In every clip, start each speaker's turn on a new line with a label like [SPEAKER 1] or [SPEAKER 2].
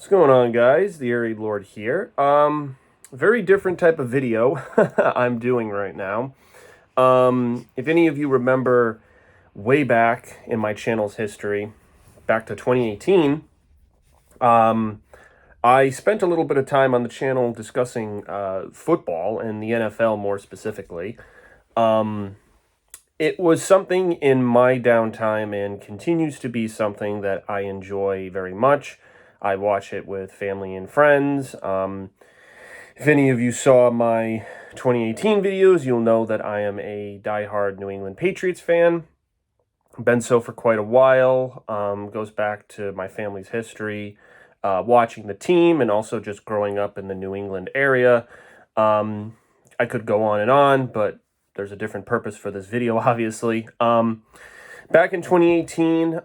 [SPEAKER 1] What's going on, guys? The Airy Lord here. Very different type of video I'm doing right now. If any of you remember way back in my channel's history, back to 2018, I spent a little bit of time on the channel discussing football and the NFL more specifically. It was something in my downtime and continues to be something that I enjoy very much. I watch it with family and friends. If any of you saw my 2018 videos, you'll know that I am a diehard New England Patriots fan. Been so for quite a while. Goes back to my family's history, watching the team, and also just growing up in the New England area. I could go on, but there's a different purpose for this video, obviously. Back in 2018,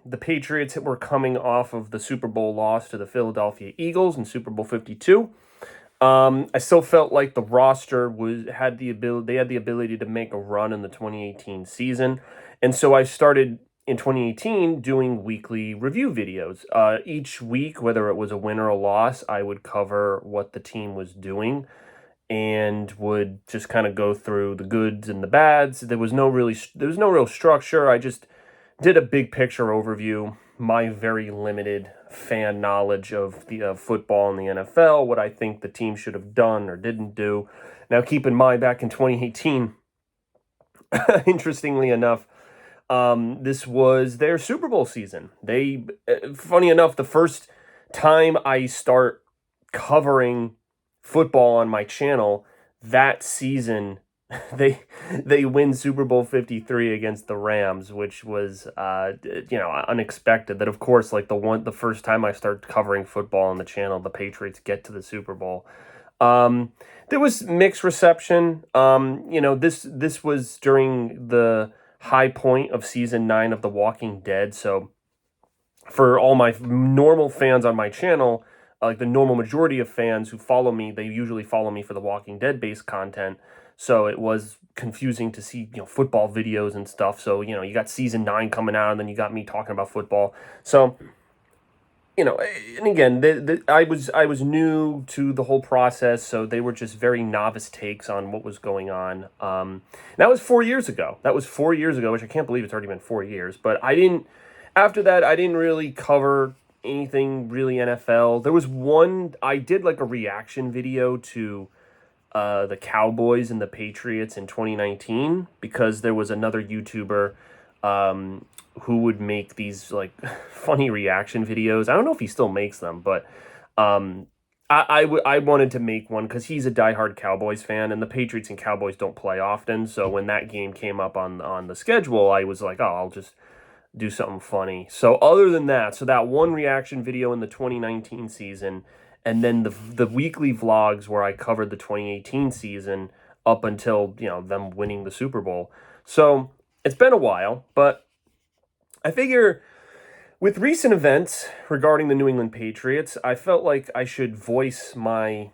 [SPEAKER 1] the Patriots were coming off of the Super Bowl loss to the Philadelphia Eagles in Super Bowl 52. I still felt like the roster had the ability to make a run in the 2018 season, and so I started in 2018 doing weekly review videos. Each week, whether it was a win or a loss, I would cover what the team was doing and would just kind of go through the goods and the bads. There was no real structure. I just did a big picture overview, my very limited fan knowledge of the football and the NFL, what I think the team should have done or didn't do. Now, keep in mind, back in 2018, interestingly enough, this was their Super Bowl season. Funny enough, the first time I start covering football on my channel, that season they win Super Bowl 53 against the Rams, which was unexpected. That, of course, like the first time I start covering football on the channel, the Patriots get to the Super Bowl. There was mixed reception. This was during the high point of season 9 of The Walking Dead, so for all my normal fans on my channel, like the normal majority of fans who follow me, they usually follow me for the Walking Dead based content. So it was confusing to see, football videos and stuff. So, you got season 9 coming out and then you got me talking about football. So, and again, I was new to the whole process. So they were just very novice takes on what was going on. That was 4 years ago. Which I can't believe it's already been 4 years. But after that, I didn't really cover anything really NFL. There was one, I did like a reaction video to the Cowboys and the Patriots in 2019 because there was another YouTuber who would make these like funny reaction videos. I don't know if he still makes them, but I wanted to make one because he's a diehard Cowboys fan, and the Patriots and Cowboys don't play often. So when that game came up on the schedule, I was like, oh, I'll just do something funny. So other than that, so that one reaction video in the 2019 season, and then the weekly vlogs where I covered the 2018 season up until, them winning the Super Bowl. So it's been a while, but I figure with recent events regarding the New England Patriots, I felt like I should voice my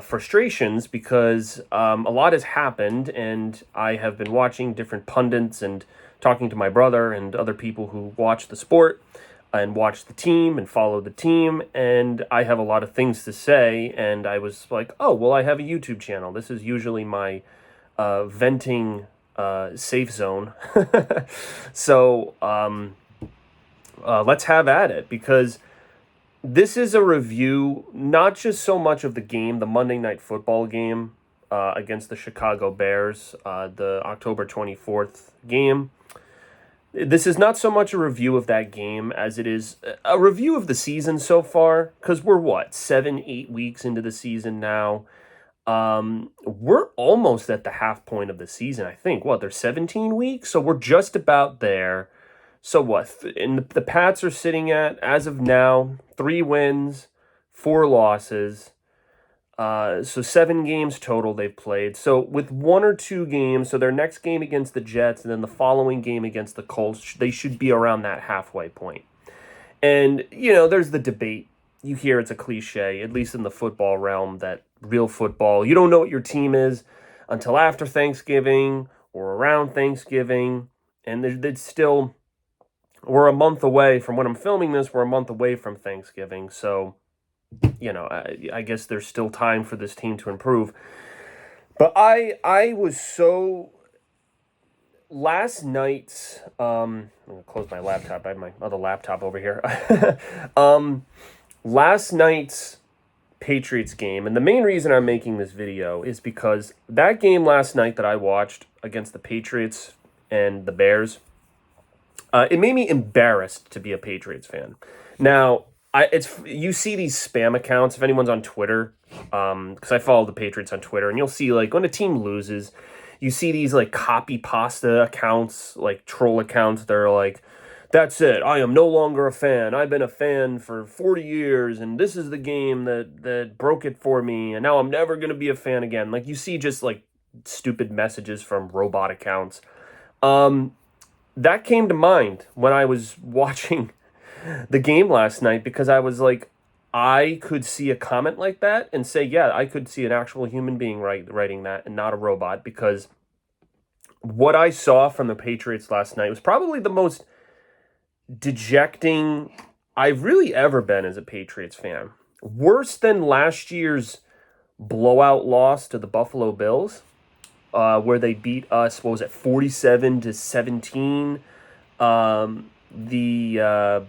[SPEAKER 1] frustrations because a lot has happened, and I have been watching different pundits and talking to my brother and other people who watch the sport and watch the team and follow the team, and I have a lot of things to say, and I was like, oh, well, I have a YouTube channel. This is usually my venting safe zone. So let's have at it, because this is a review, not just so much of the game, the Monday Night Football game against the Chicago Bears, the October 24th game. This is not so much a review of that game as it is a review of the season so far, because we're 7-8 weeks into the season now. We're almost at the half point of the season, I think. There's 17 weeks, so we're just about there. So and the Pats are sitting at, as of now, 3 wins, 4 losses. So 7 games total they've played. So with 1 or 2 games, so their next game against the Jets and then the following game against the Colts, they should be around that halfway point. And, there's the debate. You hear it's a cliche, at least in the football realm, that real football, you don't know what your team is until after Thanksgiving or around Thanksgiving. And there's still we're a month away from when I'm filming this. We're a month away from Thanksgiving, so I guess there's still time for this team to improve. But I was so last night's I'm gonna close my laptop. I have my other laptop over here. Last night's Patriots game, and the main reason I'm making this video is because that game last night that I watched against the Patriots and the Bears, it made me embarrassed to be a Patriots fan. Now, you see these spam accounts if anyone's on Twitter, because I follow the Patriots on Twitter, and you'll see like when a team loses, you see these like copy pasta accounts, like troll accounts. They're like, "That's it. I am no longer a fan. I've been a fan for 40 years, and this is the game that broke it for me, and now I'm never gonna be a fan again." Like you see just like stupid messages from robot accounts. That came to mind when I was watching the game last night because I was like, I could see a comment like that and say, yeah, I could see an actual human being writing that and not a robot, because what I saw from the Patriots last night was probably the most dejecting I've really ever been as a Patriots fan. Worse than last year's blowout loss to the Buffalo Bills, where they beat us, what was it, 47-17. The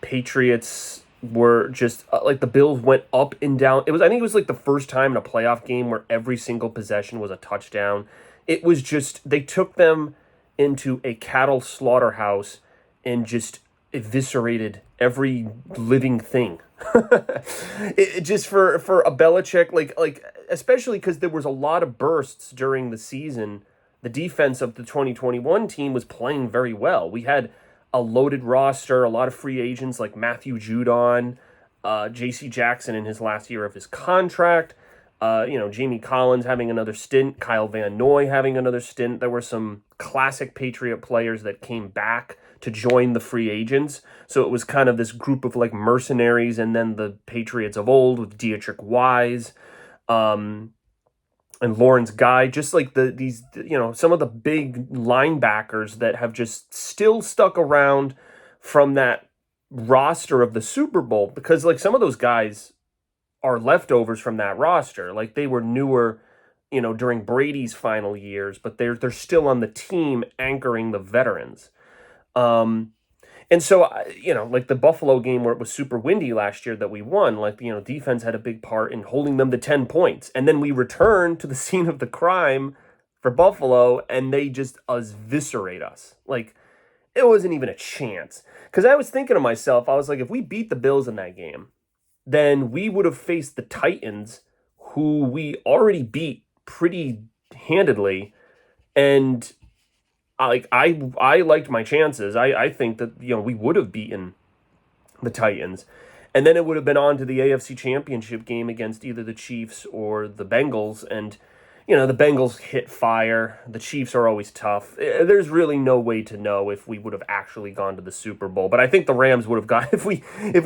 [SPEAKER 1] Patriots were just like the Bills went up and down. I think it was like the first time in a playoff game where every single possession was a touchdown. It was just, they took them into a cattle slaughterhouse and just eviscerated every living thing. It just for a Belichick, like especially because there was a lot of bursts during the season. The defense of the 2021 team was playing very well. We had a loaded roster, a lot of free agents like Matthew Judon, J.C. Jackson in his last year of his contract, Jamie Collins having another stint, Kyle Van Noy having another stint. There were some classic Patriot players that came back to join the free agents. So it was kind of this group of like mercenaries, and then the Patriots of old with Dietrich Wise, and Lawrence Guy, just like these some of the big linebackers that have just still stuck around from that roster of the Super Bowl, because like some of those guys are leftovers from that roster. Like they were newer, during Brady's final years, but they're still on the team anchoring the veterans. And so, like the Buffalo game where it was super windy last year that we won, like, defense had a big part in holding them to 10 points. And then we returned to the scene of the crime for Buffalo, and they just eviscerate us. Like, it wasn't even a chance. Because I was thinking to myself, I was like, if we beat the Bills in that game, then we would have faced the Titans, who we already beat pretty handedly. And I liked my chances. I think that we would have beaten the Titans, and then it would have been on to the AFC Championship game against either the Chiefs or the Bengals. And the Bengals hit fire. The Chiefs are always tough. There's really no way to know if we would have actually gone to the Super Bowl. But I think the Rams would have got, if we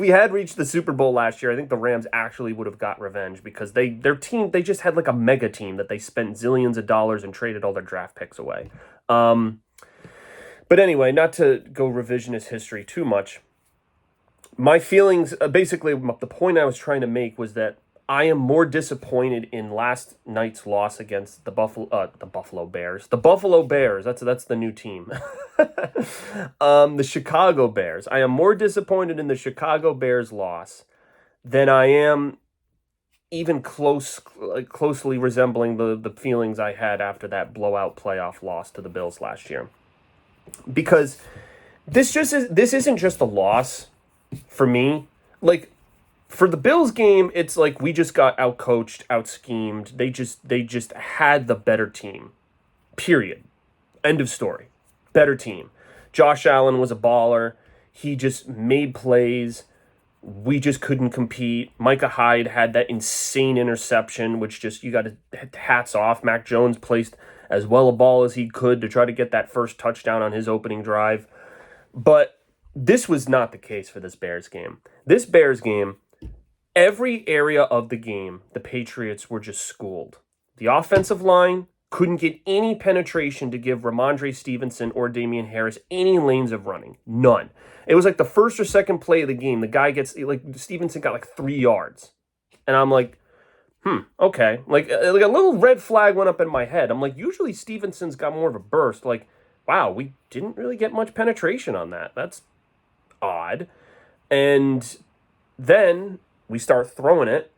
[SPEAKER 1] had reached the Super Bowl last year, I think the Rams actually would have got revenge, because their team, they just had like a mega team that they spent zillions of dollars and traded all their draft picks away. But anyway, not to go revisionist history too much, my feelings, basically the point I was trying to make was that I am more disappointed in last night's loss against the Buffalo Bears. The Buffalo Bears, that's the new team. The Chicago Bears. I am more disappointed in the Chicago Bears loss than I am even closely resembling the feelings I had after that blowout playoff loss to the Bills last year. Because this isn't just a loss for me. Like, for the Bills game, it's like we just got outcoached, out-schemed. They just had the better team. Period. End of story. Better team. Josh Allen was a baller. He just made plays. We just couldn't compete. Micah Hyde had that insane interception, which just, you got to hats off. Mac Jones placed as well a ball as he could to try to get that first touchdown on his opening drive. But this was not the case for this Bears game. This Bears game, every area of the game, the Patriots were just schooled. The offensive line couldn't get any penetration to give Ramondre Stevenson or Damian Harris any lanes of running. None. It was like the first or second play of the game, the guy gets, like, Stevenson got like 3 yards. And I'm like, okay. Like a little red flag went up in my head. I'm like, usually Stevenson's got more of a burst. Like, wow, we didn't really get much penetration on that. That's odd. And then we start throwing it,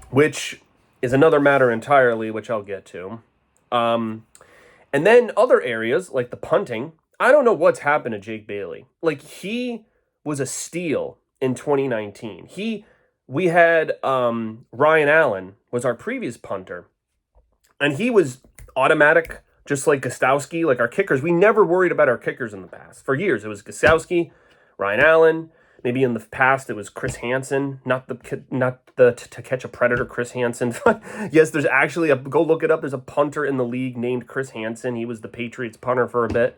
[SPEAKER 1] which is another matter entirely, which I'll get to. And then other areas, like the punting, I don't know what's happened to Jake Bailey. Like, he was a steal in 2019. We had Ryan Allen was our previous punter, and he was automatic, just like Gostowski, like our kickers. We never worried about our kickers in the past. For years, it was Gostowski, Ryan Allen. Maybe in the past it was Chris Hansen, not the to catch a predator Chris Hansen. Yes, there's actually go look it up. There's a punter in the league named Chris Hansen. He was the Patriots punter for a bit.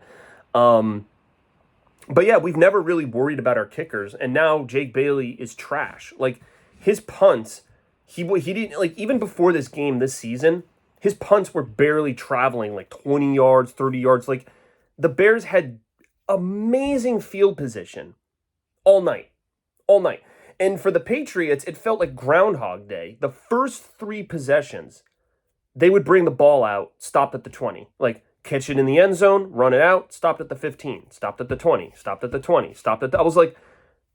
[SPEAKER 1] But yeah, we've never really worried about our kickers, and now Jake Bailey is trash. Like, his punts, he didn't, like, even before this game this season, his punts were barely traveling like 20 yards, 30 yards. Like, the Bears had amazing field position all night. And for the Patriots, it felt like Groundhog Day. The first 3 possessions, they would bring the ball out, stopped at the 20. Like, catch it in the end zone, run it out, stopped at the 15, stopped at the 20, stopped at the 20, stopped at the... I was like,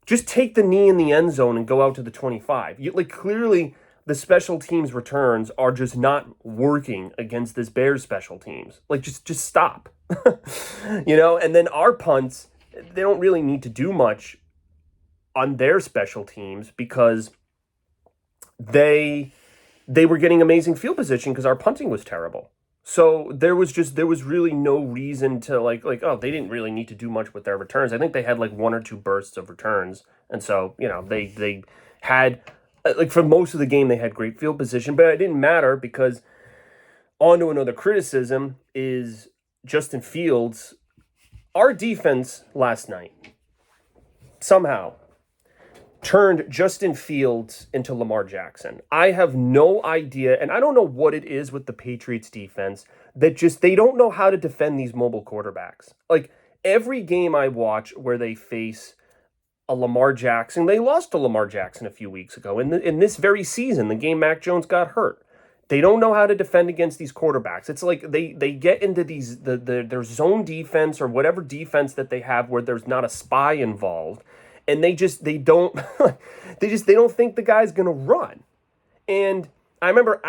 [SPEAKER 1] just take the knee in the end zone and go out to the 25. Clearly, the special teams returns are just not working against this Bears special teams. Like, just stop. And then our punts, they don't really need to do much on their special teams because they were getting amazing field position because our punting was terrible. So there was really no reason to like, oh, they didn't really need to do much with their returns. I think they had like 1 or 2 bursts of returns. And so, they had, like, for most of the game, they had great field position, but it didn't matter because on to another criticism is Justin Fields. Our defense last night somehow turned Justin Fields into Lamar Jackson. I have no idea, and I don't know what it is with the Patriots defense that just, they don't know how to defend these mobile quarterbacks. Like, every game I watch where they face a Lamar Jackson, they lost to Lamar Jackson a few weeks ago. In this very season, the game Mac Jones got hurt. They don't know how to defend against these quarterbacks. It's like they get into these their zone defense or whatever defense that they have where there's not a spy involved. And they don't think the guy's going to run. And I remember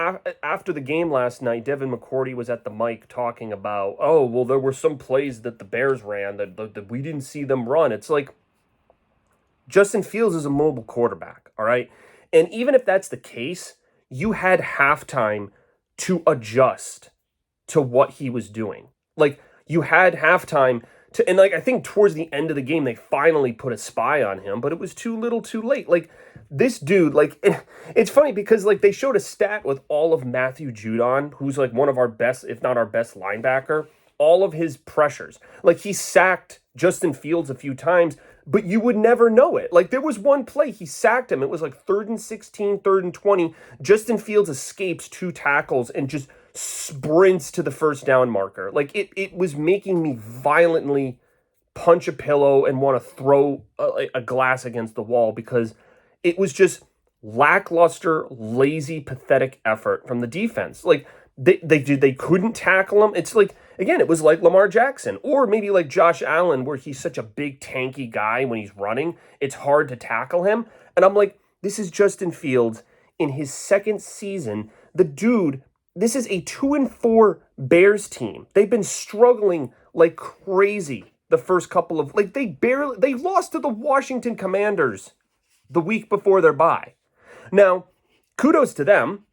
[SPEAKER 1] after the game last night, Devin McCourty was at the mic talking about, oh, well, there were some plays that the Bears ran that we didn't see them run. It's like, Justin Fields is a mobile quarterback, all right? And even if that's the case, you had halftime to adjust to what he was doing. Like, you had halftime and like, I think towards the end of the game, they finally put a spy on him, but it was too little too late. Like, this dude, like, it's funny because, like, they showed a stat with all of Matthew Judon, who's like one of our best, if not our best linebacker, all of his pressures. Like, he sacked Justin Fields a few times, but you would never know it. Like, there was one play, he sacked him. It was like 3rd and 16, 3rd and 20. Justin Fields escapes 2 tackles and just sprints to the first down marker. Like, it was making me violently punch a pillow and want to throw a glass against the wall because it was just lackluster, lazy, pathetic effort from the defense. Like, they couldn't tackle him. It's like, again, it was like Lamar Jackson or maybe like Josh Allen, where he's such a big tanky guy when he's running, it's hard to tackle him. And I'm like, this is Justin Fields in his 2nd season. The dude, this is a 2-4 Bears team. They've been struggling like crazy the first couple of, like, they lost to the Washington Commanders the week before their bye. Now, kudos to them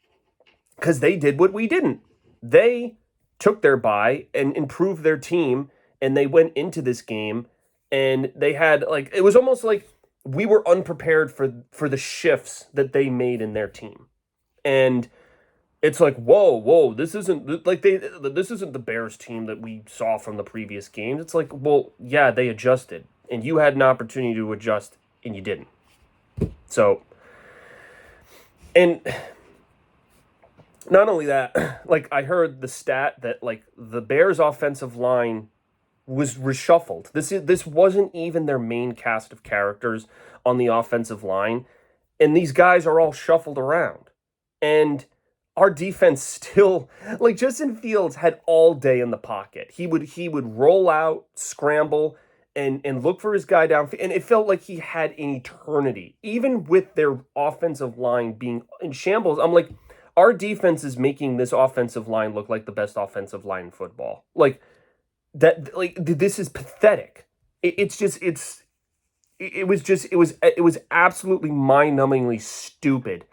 [SPEAKER 1] because they did what we didn't. They took their bye and improved their team, and they went into this game and they had, like, it was almost like we were unprepared for the shifts that they made in their team. And it's like, whoa, this isn't the Bears team that we saw from the previous games. It's like, well, yeah, they adjusted, and you had an opportunity to adjust, and you didn't. So, and Not only that, like I heard the stat that like the Bears offensive line was reshuffled. This wasn't even their main cast of characters on the offensive line, and these guys are all shuffled around. And our defense still, like, Justin Fields had all day in the pocket. He would roll out, scramble, and look for his guy down, and it felt like he had an eternity. Even with their offensive line being in shambles, I'm like, our defense is making this offensive line look like the best offensive line in football. Like that, like this is pathetic. It's just it was absolutely mind-numbingly stupid,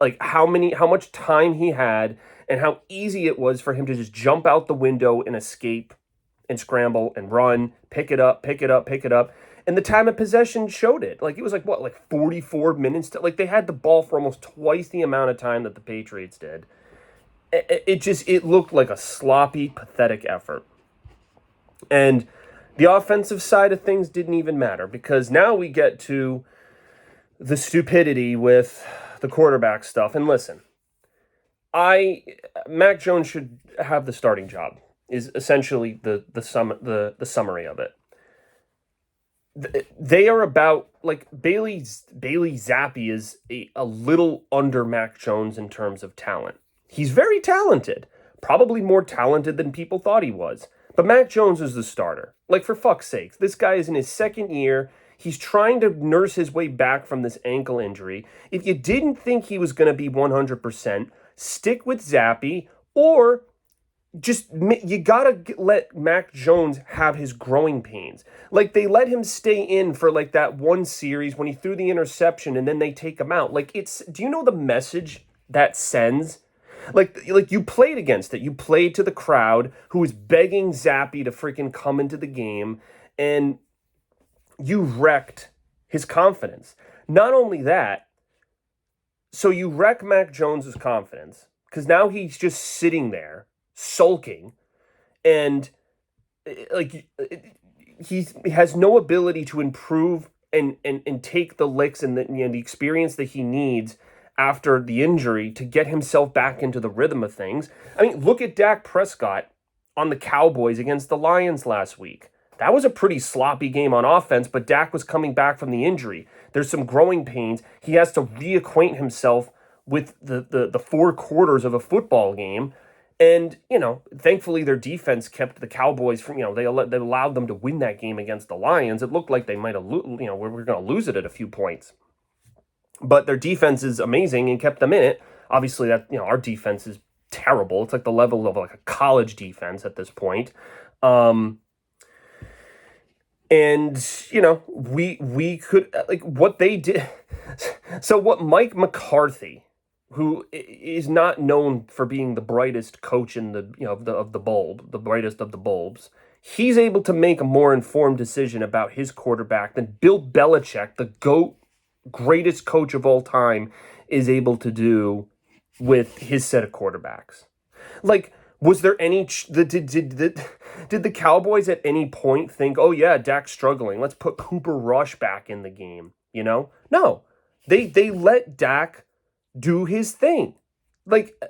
[SPEAKER 1] like how much time he had and how easy it was for him to just jump out the window and escape and scramble and run, pick it up, pick it up, pick it up. And the time of possession showed it. Like it was like what, like 44 minutes to, like they had the ball for almost twice the amount of time that the Patriots did. It looked like a sloppy, pathetic effort. And the offensive side of things didn't even matter because now we get to the stupidity with the quarterback stuff. And listen, Mac Jones should have the starting job. Is essentially the summary of it. They are about, like, Bailey Zappi is a little under Mac Jones in terms of talent. He's very talented, probably more talented than people thought he was. But Mac Jones is the starter. Like, for fuck's sake, this guy is in his second year. He's trying to nurse his way back from this ankle injury. If you didn't think he was going to be 100%, stick with Zappi, or just, you gotta let Mac Jones have his growing pains. Like, they let him stay in for like that one series when he threw the interception and then they take him out. Like, do you know the message that sends? Like you played against it. You played to the crowd who was begging Zappi to freaking come into the game, and you wrecked his confidence. Not only that, so you wreck Mac Jones's confidence because now he's just sitting there sulking, and like he has no ability to improve and take the licks and the experience that he needs after the injury to get himself back into the rhythm of things. I mean, look at Dak Prescott on the Cowboys against the Lions last week. That was a pretty sloppy game on offense, but Dak was coming back from the injury. There's some growing pains. He has to reacquaint himself with the four quarters of a football game. And, thankfully their defense kept the Cowboys from, they allowed them to win that game against the Lions. It looked like they might have, we're going to lose it at a few points. But their defense is amazing and kept them in it. Obviously, that our defense is terrible. It's like the level of like a college defense at this point. And we could, like, what they did. So what Mike McCarthy, who is not known for being the brightest coach in the the brightest of the bulbs, he's able to make a more informed decision about his quarterback than Bill Belichick, the GOAT, greatest coach of all time, is able to do with his set of quarterbacks. Like, was there any did the Cowboys at any point think, oh yeah, Dak's struggling, let's put Cooper Rush back in the game? No, they let Dak do his thing. Like,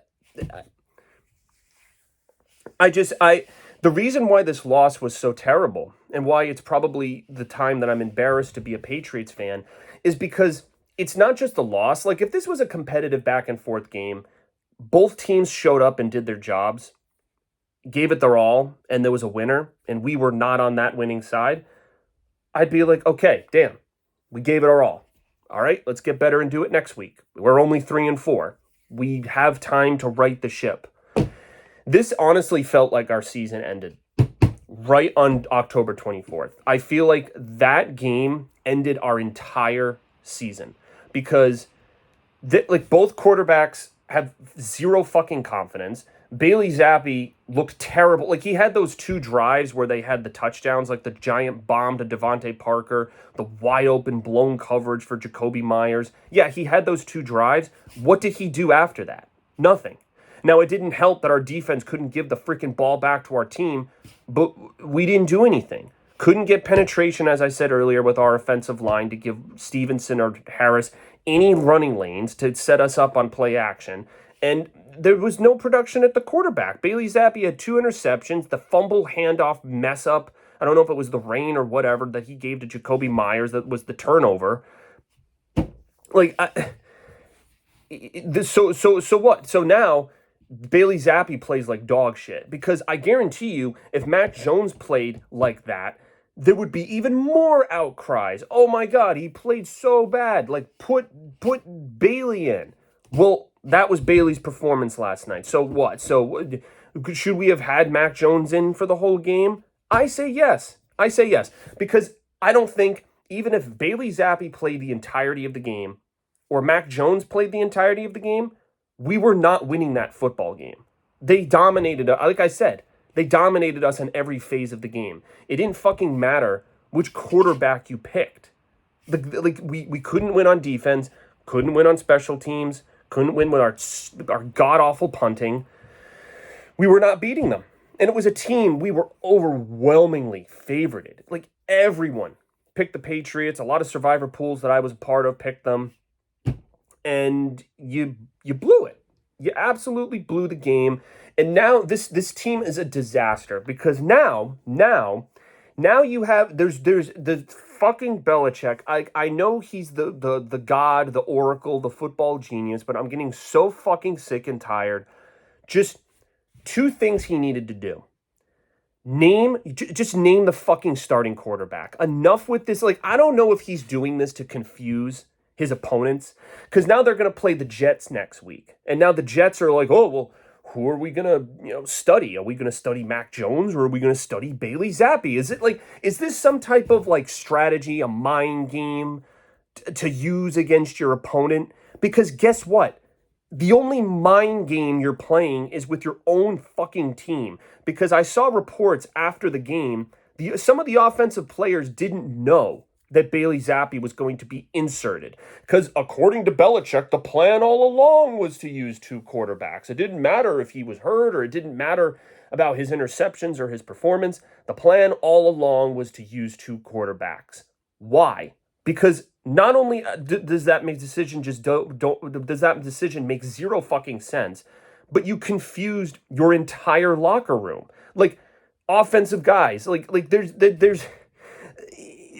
[SPEAKER 1] the reason why this loss was so terrible and why it's probably the time that I'm embarrassed to be a Patriots fan is because it's not just a loss. Like, if this was a competitive back and forth game, both teams showed up and did their jobs, gave it their all, and there was a winner, and we were not on that winning side, I'd be like, okay, damn, we gave it our all. All right, let's get better and do it next week. We're only 3-4. We have time to right the ship. This honestly felt like our season ended right on October 24th. I feel like that game ended our entire season because both quarterbacks have zero fucking confidence. Bailey Zappi looked terrible. Like, he had those two drives where they had the touchdowns, like the giant bomb to Devontae Parker, the wide open blown coverage for Jacoby Myers. Yeah, he had those two drives. What did he do after that? Nothing. Now, it didn't help that our defense couldn't give the freaking ball back to our team, but we didn't do anything. Couldn't get penetration, as I said earlier, with our offensive line to give Stevenson or Harris any running lanes to set us up on play action. And there was no production at the quarterback. Bailey Zappi had 2 interceptions, the fumble handoff mess up. I don't know if it was the rain or whatever that he gave to Jacoby Myers that was the turnover. Like, so what? So now Bailey Zappi plays like dog shit, because I guarantee you, if Mac Jones played like that, there would be even more outcries. Oh my God, he played so bad. Like, put Bailey in. Well, that was Bailey's performance last night. So what? So should we have had Mac Jones in for the whole game? I say yes. I say yes. Because I don't think, even if Bailey Zappi played the entirety of the game, or Mac Jones played the entirety of the game, we were not winning that football game. They dominated, like I said, they dominated us in every phase of the game. It didn't fucking matter which quarterback you picked. Like we couldn't win on defense, couldn't win on special teams, couldn't win with our god-awful punting. We were not beating them. And it was a team we were overwhelmingly favorited. Like, everyone picked the Patriots. A lot of survivor pools that I was a part of picked them. And you blew it. You absolutely blew the game. And now this team is a disaster, because now you have there's the fucking Belichick. I know he's the god, the oracle, the football genius, but I'm getting so fucking sick and tired. Just 2 things he needed to do. Just name the fucking starting quarterback. Enough with this. Like, I don't know if he's doing this to confuse his opponents, because now they're going to play the Jets next week. And now the Jets are like, oh, well, who are we going to, study? Are we going to study Mac Jones, or are we going to study Bailey Zappi? Is this some type of like strategy, a mind game to use against your opponent? Because guess what? The only mind game you're playing is with your own fucking team. Because I saw reports after the game, some of the offensive players didn't know that Bailey Zappi was going to be inserted. Because according to Belichick, the plan all along was to use 2 quarterbacks. It didn't matter if he was hurt, or it didn't matter about his interceptions or his performance. The plan all along was to use 2 quarterbacks. Why? Because not only does that make decision does that decision make zero fucking sense, but you confused your entire locker room. Like, offensive guys, like there's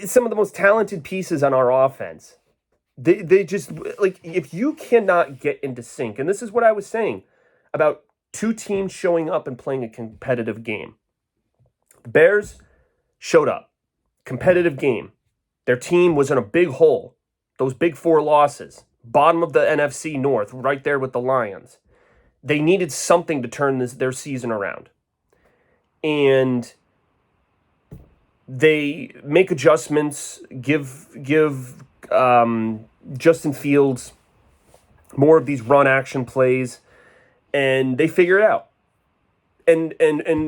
[SPEAKER 1] some of the most talented pieces on our offense. They just, like, if you cannot get into sync, and this is what I was saying about 2 teams showing up and playing a competitive game. The Bears showed up. Competitive game. Their team was in a big hole. Those big 4 losses. Bottom of the NFC North, right there with the Lions. They needed something to turn their season around. And they make adjustments, give Justin Fields more of these run action plays, and they figure it out. And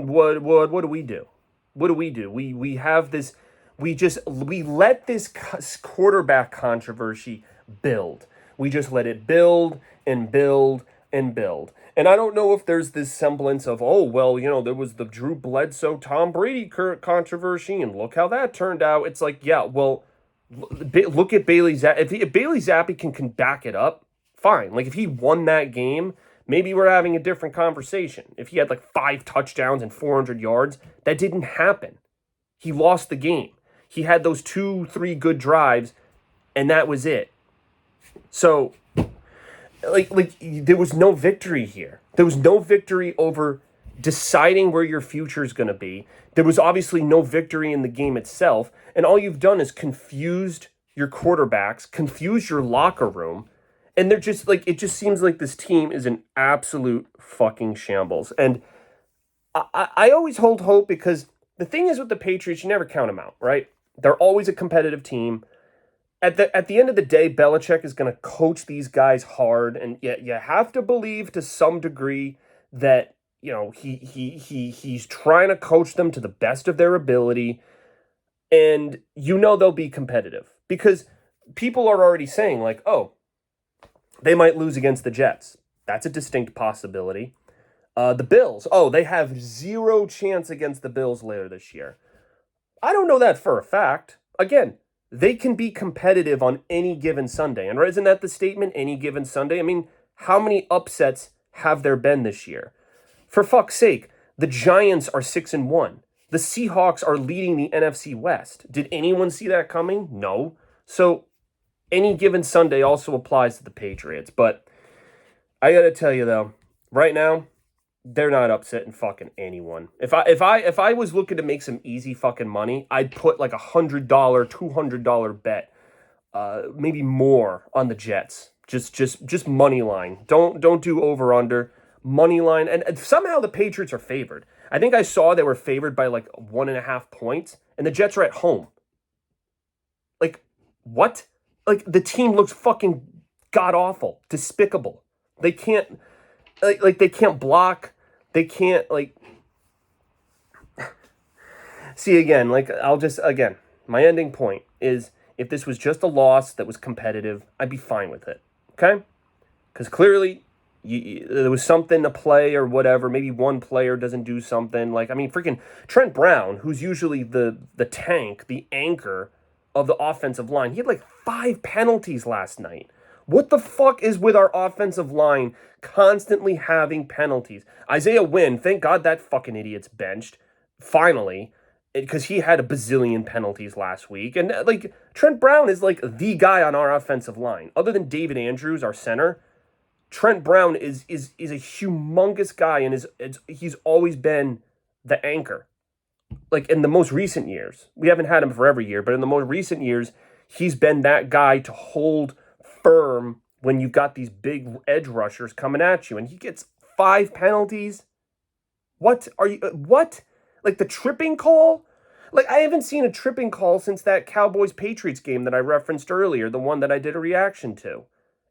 [SPEAKER 1] what do we do? What do? We have this. We let this quarterback controversy build. We just let it build and build and build. And I don't know if there's this semblance of, oh, well, there was the Drew Bledsoe, Tom Brady controversy, and look how that turned out. It's like, yeah, well, look at Bailey Zappi. If Bailey Zappi can back it up, fine. Like, if he won that game, maybe we're having a different conversation. If he had like 5 touchdowns and 400 yards, that didn't happen. He lost the game. He had those 2-3 good drives, and that was it. So, like there was no victory here. There was no victory over deciding where your future is going to be. There was obviously no victory in the game itself, and all you've done is confused your quarterbacks, confused your locker room, and they're just like, it just seems like this team is an absolute fucking shambles. And I always hold hope, because the thing is with the Patriots, you never count them out, right? They're always a competitive team. At the end of the day, Belichick is going to coach these guys hard, and yet you have to believe to some degree that he's trying to coach them to the best of their ability, and they'll be competitive, because people are already saying like, oh, they might lose against the Jets. That's a distinct possibility. The Bills, oh, they have 0 chance against the Bills later this year. I don't know that for a fact. Again, they can be competitive on any given Sunday. And isn't that the statement? Any given Sunday? I mean, how many upsets have there been this year? For fuck's sake, the Giants are 6-1. The Seahawks are leading the NFC West. Did anyone see that coming? No. So any given Sunday also applies to the Patriots. But I gotta tell you though, right now, they're not upsetting fucking anyone. If I was looking to make some easy fucking money, I'd put like $100, $200 bet, maybe more on the Jets. Just money line. Don't do over under. Money line, and somehow the Patriots are favored. I think I saw they were favored by like 1.5 points, and the Jets are at home. Like, what? Like, the team looks fucking god awful, despicable. They can't, like they can't block. They can't, like. See, again, like, again, my ending point is if this was just a loss that was competitive, I'd be fine with it. Okay? Because clearly, there was something to play or whatever. Maybe one player doesn't do something. Like, I mean, freaking Trent Brown, who's usually the tank, the anchor of the offensive line, he had like 5 penalties last night. What the fuck is with our offensive line constantly having penalties? Isaiah Wynn, thank God that fucking idiot's benched. Finally. Because he had a bazillion penalties last week. And, like, Trent Brown is, like, the guy on our offensive line. Other than David Andrews, our center, Trent Brown is a humongous guy, and he's always been the anchor. Like, in the most recent years. We haven't had him for every year, but in the most recent years, he's been that guy to hold firm when you've got these big edge rushers coming at you. And he gets 5 penalties. What? Like, the tripping call? Like, I haven't seen a tripping call since that Cowboys-Patriots game that I referenced earlier, the one that I did a reaction to.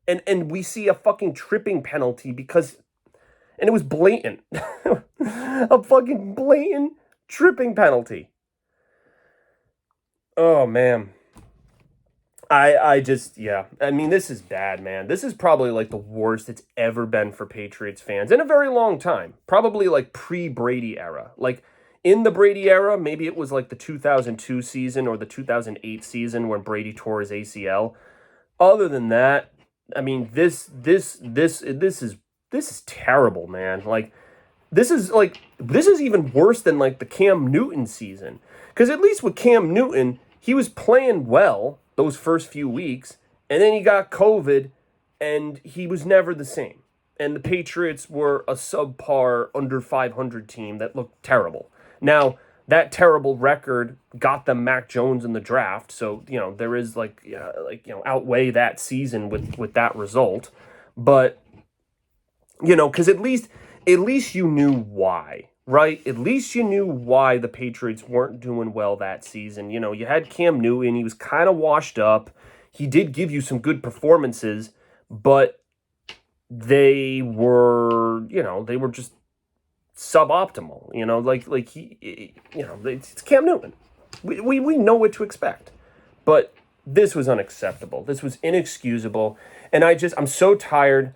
[SPEAKER 1] And we see a fucking tripping penalty because... And it was blatant. A fucking blatant tripping penalty. Oh, man. I just, yeah. I mean, this is bad, man. This is probably, like, the worst it's ever been for Patriots fans in a very long time. Probably, like, pre-Brady era. Like, in the Brady era, maybe it was, like, the 2002 season or the 2008 season when Brady tore his ACL. Other than that, I mean, this is terrible, man. Like, this is even worse than, like, the Cam Newton season. Because at least with Cam Newton, he was playing well those first few weeks, and then he got COVID, and he was never the same. And the Patriots were a subpar, under 500 team that looked terrible. Now, that terrible record got them Mac Jones in the draft, so, you know, there is, outweigh that season with that result. But, you know, because at least you knew why, right? At least you knew why the Patriots weren't doing well that season. You know, you had Cam Newton. He was kind of washed up. He did give you some good performances, but they were just suboptimal. You know, like he, you know, it's Cam Newton. We know what to expect. But this was unacceptable. This was inexcusable. And I'm so tired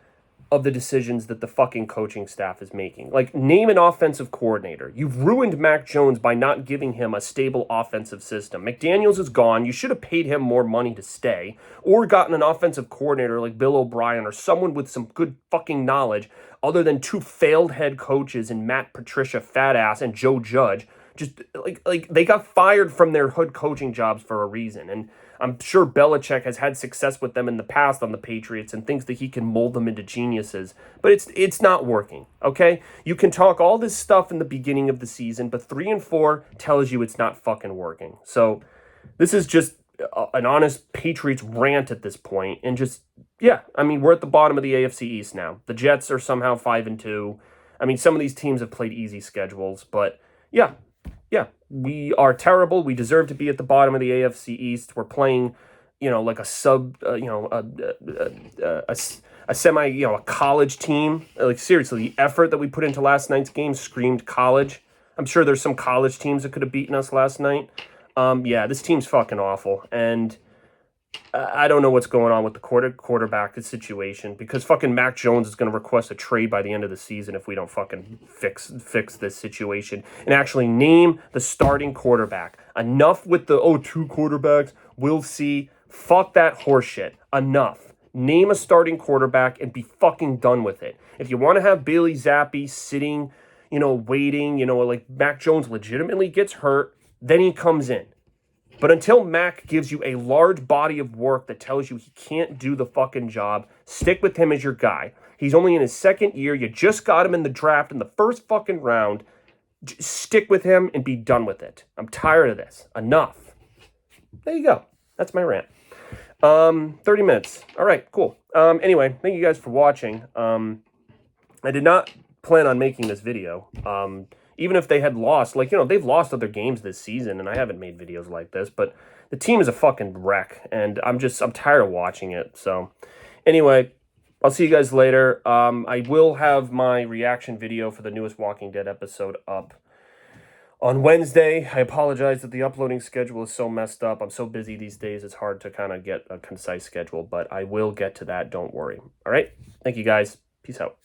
[SPEAKER 1] of the decisions that the fucking coaching staff is making. Like, name an offensive coordinator. You've ruined Mac Jones by not giving him a stable offensive system. McDaniels is gone. You should have paid him more money to stay, or gotten an offensive coordinator like Bill O'Brien or someone with some good fucking knowledge other than 2 failed head coaches in Matt Patricia, fat ass, and Joe Judge. Just like they got fired from their hood coaching jobs for a reason. And I'm sure Belichick has had success with them in the past on the Patriots and thinks that he can mold them into geniuses. But it's not working, okay? You can talk all this stuff in the beginning of the season, but 3-4 tells you it's not fucking working. So this is just an honest Patriots rant at this point. And just, yeah, I mean, we're at the bottom of the AFC East now. The Jets are somehow 5-2. I mean, some of these teams have played easy schedules, but yeah, we are terrible. We deserve to be at the bottom of the AFC East. We're playing, you know, like a semi, you know, a college team. Like, seriously, the effort that we put into last night's game screamed college. I'm sure there's some college teams that could have beaten us last night. Yeah, this team's fucking awful. And I don't know what's going on with the quarterback situation, because fucking Mac Jones is going to request a trade by the end of the season if we don't fucking fix this situation and actually name the starting quarterback. Enough with the 2 quarterbacks. We'll see. Fuck that horseshit. Enough. Name a starting quarterback and be fucking done with it. If you want to have Bailey Zappi sitting, waiting, like Mac Jones legitimately gets hurt, then he comes in. But until Mac gives you a large body of work that tells you he can't do the fucking job, stick with him as your guy. He's only in his second year. You just got him in the draft in the first fucking round. Just stick with him and be done with it. I'm tired of this. Enough. There you go. That's my rant. 30 minutes. All right, cool. Anyway, thank you guys for watching. I did not plan on making this video. Even if they had lost, they've lost other games this season, and I haven't made videos like this, but the team is a fucking wreck, and I'm tired of watching it. So, anyway, I'll see you guys later. I will have my reaction video for the newest Walking Dead episode up on Wednesday. I apologize that the uploading schedule is so messed up. I'm so busy these days, it's hard to kind of get a concise schedule, but I will get to that, don't worry. All right? Thank you, guys. Peace out.